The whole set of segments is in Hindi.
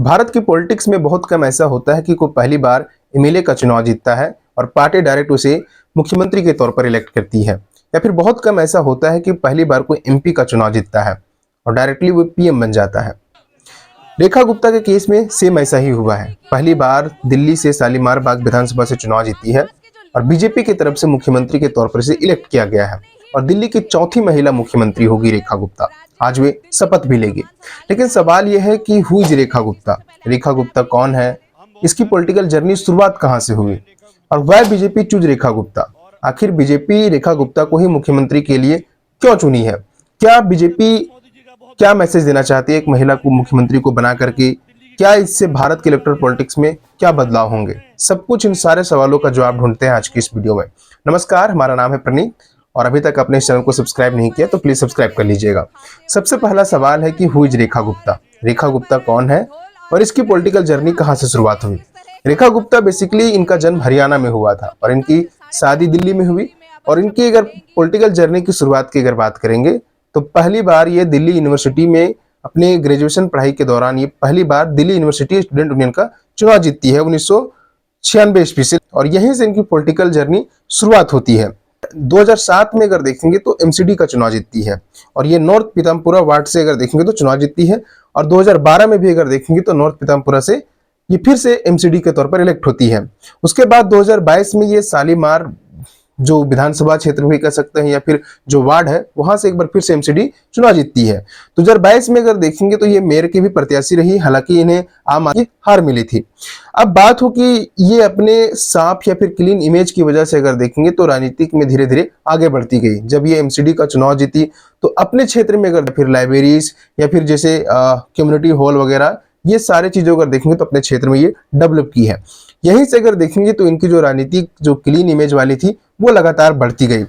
भारत की पॉलिटिक्स में बहुत कम ऐसा होता है कि कोई पहली बार एमएलए का चुनाव जीतता है और पार्टी डायरेक्ट उसे मुख्यमंत्री के तौर पर इलेक्ट करती है, या फिर बहुत कम ऐसा होता है कि पहली बार कोई एमपी का चुनाव जीतता है और डायरेक्टली वो पीएम बन जाता है। रेखा गुप्ता के केस में सेम ऐसा ही हुआ है। पहली बार दिल्ली से शालीमार बाग विधानसभा से चुनाव जीती है और बीजेपी की तरफ से मुख्यमंत्री के तौर पर इसे इलेक्ट किया गया है और दिल्ली की चौथी महिला मुख्यमंत्री होगी रेखा गुप्ता। आज वे शपथ भी लेंगी। लेकिन सवाल यह है कि हु इज रेखा गुप्ता? रेखा गुप्ता कौन है? इसकी पॉलिटिकल जर्नी शुरुआत कहां से हुई और why BJP choose Rekha Gupta? आखिर बीजेपी रेखा गुप्ता को ही मुख्यमंत्री के लिए क्यों चुनी है? क्या बीजेपी क्या मैसेज देना चाहती है एक महिला को मुख्यमंत्री को बना करके? क्या इससे भारत के इलेक्टोरल पॉलिटिक्स में क्या बदलाव होंगे? सब कुछ इन सारे सवालों का जवाब ढूंढते हैं आज की इस वीडियो में। नमस्कार, हमारा नाम है प्रनीत और अभी तक अपने इस चैनल को सब्सक्राइब नहीं किया तो प्लीज सब्सक्राइब कर लीजिएगा। सबसे पहला सवाल है कि हु इज रेखा गुप्ता? रेखा गुप्ता कौन है और इसकी पॉलिटिकल जर्नी कहां से शुरुआत हुई? रेखा गुप्ता बेसिकली इनका जन्म हरियाणा में हुआ था और इनकी शादी दिल्ली में हुई। और इनकी अगर पॉलिटिकल जर्नी की शुरुआत की अगर बात करेंगे तो पहली बार ये दिल्ली यूनिवर्सिटी में अपने ग्रेजुएशन पढ़ाई के दौरान ये पहली बार दिल्ली यूनिवर्सिटी स्टूडेंट यूनियन का चुनाव जीतती है 1996 ईस्वी से, और यहीं से इनकी पॉलिटिकल जर्नी शुरुआत होती है। 2007 में अगर देखेंगे तो एमसीडी का चुनाव जीतती है और ये नॉर्थ पीतामपुरा वार्ड से अगर देखेंगे तो चुनाव जीतती है। और 2012 में भी अगर देखेंगे तो नॉर्थ पीतामपुरा से ये फिर से एमसीडी के तौर पर इलेक्ट होती है। उसके बाद 2022 में ये शालीमार जो विधानसभा क्षेत्र भी कह सकते हैं या फिर जो वार्ड है वहां से एक बार फिर से एमसीडी चुनाव जीतती है। 2022 में अगर देखेंगे तो ये मेयर की भी प्रत्याशी रही, हालांकि इन्हें आम आदमी हार मिली थी। अब बात हो कि ये अपने साफ या फिर क्लीन इमेज की वजह से अगर देखेंगे तो राजनीतिक में धीरे धीरे आगे बढ़ती गई। जब ये एमसीडी का चुनाव जीती तो अपने क्षेत्र में अगर फिर लाइब्रेरीज या फिर जैसे कम्युनिटी हॉल वगैरह ये सारे चीजों अगर देखेंगे तो अपने क्षेत्र में ये डेवलप की है। यहीं से अगर देखेंगे तो इनकी जो राजनीतिक जो क्लीन इमेज वाली थी वो लगातार बढ़ती गई।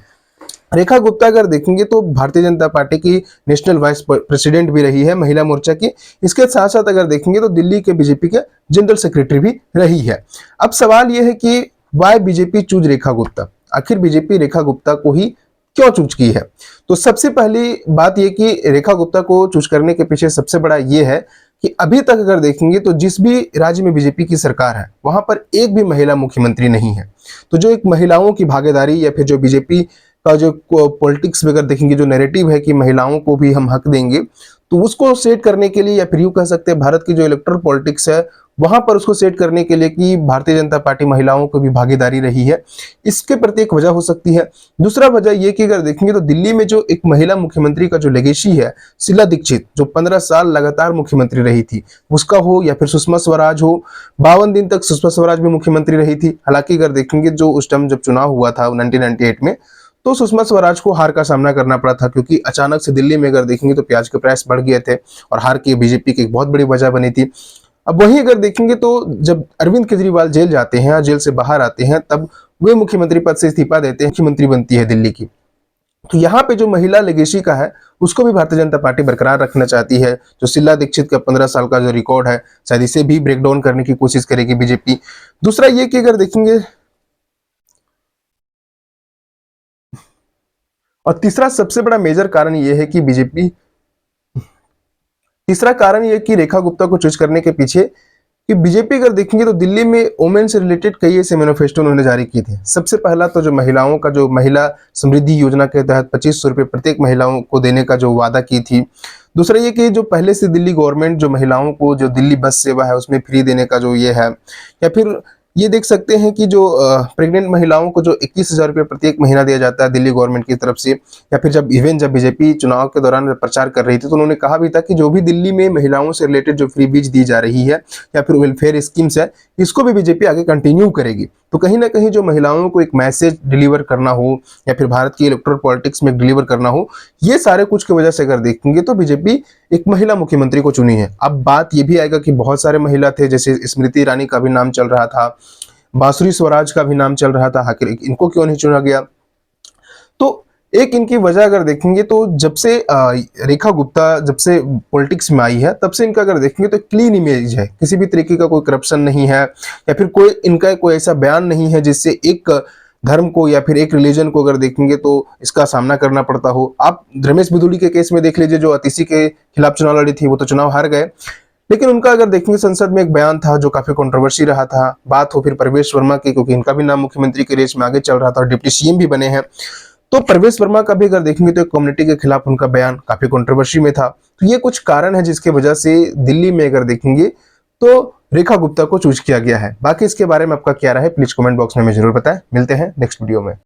रेखा गुप्ता अगर देखेंगे तो भारतीय जनता पार्टी की नेशनल वाइस प्रेसिडेंट भी रही है महिला मोर्चा की। इसके साथ साथ अगर देखेंगे तो दिल्ली के बीजेपी के जनरल सेक्रेटरी भी रही है। अब सवाल यह है कि why BJP choose Rekha Gupta? आखिर बीजेपी रेखा गुप्ता को ही क्यों चूज की है? तो सबसे पहली बात यह कि रेखा गुप्ता को चूज करने के पीछे सबसे बड़ा ये है कि अभी तक अगर देखेंगे तो जिस भी राज्य में बीजेपी की सरकार है वहां पर एक भी महिला मुख्यमंत्री नहीं है। तो जो एक महिलाओं की भागीदारी या फिर जो बीजेपी का जो पॉलिटिक्स में अगर देखेंगे जो नैरेटिव है कि महिलाओं को भी हम हक देंगे, तो उसको सेट करने के लिए या फिर यूं कह सकते हैं भारत की जो इलेक्टोरल पॉलिटिक्स है वहां पर उसको सेट करने के लिए कि भारतीय जनता पार्टी महिलाओं को भी भागीदारी रही है, इसके प्रति एक वजह हो सकती है। दूसरा वजह यह कि अगर देखेंगे तो दिल्ली में जो एक महिला मुख्यमंत्री का जो लेगेसी है, शीला दीक्षित जो 15 साल लगातार मुख्यमंत्री रही थी, उसका हो या फिर सुषमा स्वराज हो, 52 दिन तक सुषमा स्वराज भी मुख्यमंत्री रही थी। हालांकि अगर देखेंगे जो उस टाइम जब चुनाव हुआ था 1998 में तो सुषमा स्वराज को हार का सामना करना पड़ा था, क्योंकि अचानक से दिल्ली में अगर देखेंगे तो प्याज के प्राइस बढ़ गए थे और हार की बीजेपी की एक बहुत बड़ी वजह बनी थी। अब वहीं अगर देखेंगे तो जब अरविंद केजरीवाल जेल जाते हैं, जेल से बाहर आते हैं, तब वे मुख्यमंत्री पद से इस्तीफा देते हैं, मुख्यमंत्री बनती है दिल्ली की। तो यहाँ पे जो महिला लेगेसी का है उसको भी भारतीय जनता पार्टी बरकरार रखना चाहती है। जो शीला दीक्षित का 15 साल का जो रिकॉर्ड है शायद इसे भी ब्रेक डाउन करने की कोशिश करेगी बीजेपी। दूसरा ये कि अगर देखेंगे और तीसरा सबसे बड़ा मेजर कारण यह है कि तीसरा कारण यह कि रेखा गुप्ता को चूज करने के पीछे कि बीजेपी अगर देखेंगे तो दिल्ली में वुमेन से रिलेटेड कई ऐसे मैनिफेस्टो उन्होंने जारी किए थे। सबसे पहला तो जो महिलाओं का जो महिला समृद्धि योजना के तहत 2500 रुपये प्रत्येक महिलाओं को देने का जो वादा की थी। दूसरा ये कि जो पहले से दिल्ली गवर्नमेंट जो महिलाओं को जो दिल्ली बस सेवा है उसमें फ्री देने का जो ये है, या फिर ये देख सकते हैं कि जो प्रेग्नेंट महिलाओं को जो 21,000 रुपये प्रत्येक महीना दिया जाता है दिल्ली गवर्नमेंट की तरफ से। या फिर जब बीजेपी चुनाव के दौरान प्रचार कर रही थी तो उन्होंने कहा भी था कि जो भी दिल्ली में महिलाओं से रिलेटेड जो फ्री बीज दी जा रही है या फिर वेलफेयर स्कीम्स है, इसको भी बीजेपी आगे कंटिन्यू करेगी। तो कहीं ना कहीं जो महिलाओं को एक मैसेज डिलीवर करना हो या फिर भारत की इलेक्टोरल पॉलिटिक्स में डिलीवर करना हो, ये सारे कुछ की वजह से अगर देखेंगे तो बीजेपी एक महिला मुख्यमंत्री को चुनी है। अब बात ये भी आएगा कि बहुत सारे महिला थे, जैसे स्मृति ईरानी का भी नाम चल रहा था, बांसुरी स्वराज का भी नाम चल रहा था, आखिर इनको क्यों नहीं चुना गया? तो एक इनकी वजह अगर देखेंगे तो जब से रेखा गुप्ता जब से पॉलिटिक्स में आई है तब से इनका अगर देखेंगे तो क्लीन इमेज है, किसी भी तरीके का कोई करप्शन नहीं है या फिर कोई इनका कोई ऐसा बयान नहीं है जिससे एक धर्म को या फिर एक रिलीजन को अगर देखेंगे तो इसका सामना करना पड़ता हो। आप रमेश बिधूड़ी के केस में देख लीजिए, जो अतिशी के खिलाफ चुनाव लड़ी थी, वो तो चुनाव हार गए, लेकिन उनका अगर देखेंगे संसद में एक बयान था जो काफी कंट्रोवर्सी रहा था। बात हो फिर प्रवेश वर्मा की, क्योंकि इनका भी नाम मुख्यमंत्री के रेस में आगे चल रहा था और डिप्टी सीएम भी बने हैं। तो प्रवेश वर्मा का भी अगर देखेंगे तो कम्युनिटी के खिलाफ उनका बयान काफी कंट्रोवर्सी में था। तो ये कुछ कारण है जिसकी वजह से दिल्ली में अगर देखेंगे तो रेखा गुप्ता को चूज किया गया है। बाकी इसके बारे में आपका क्या राय है प्लीज कमेंट बॉक्स में हमें जरूर बताएं। मिलते हैं नेक्स्ट वीडियो में।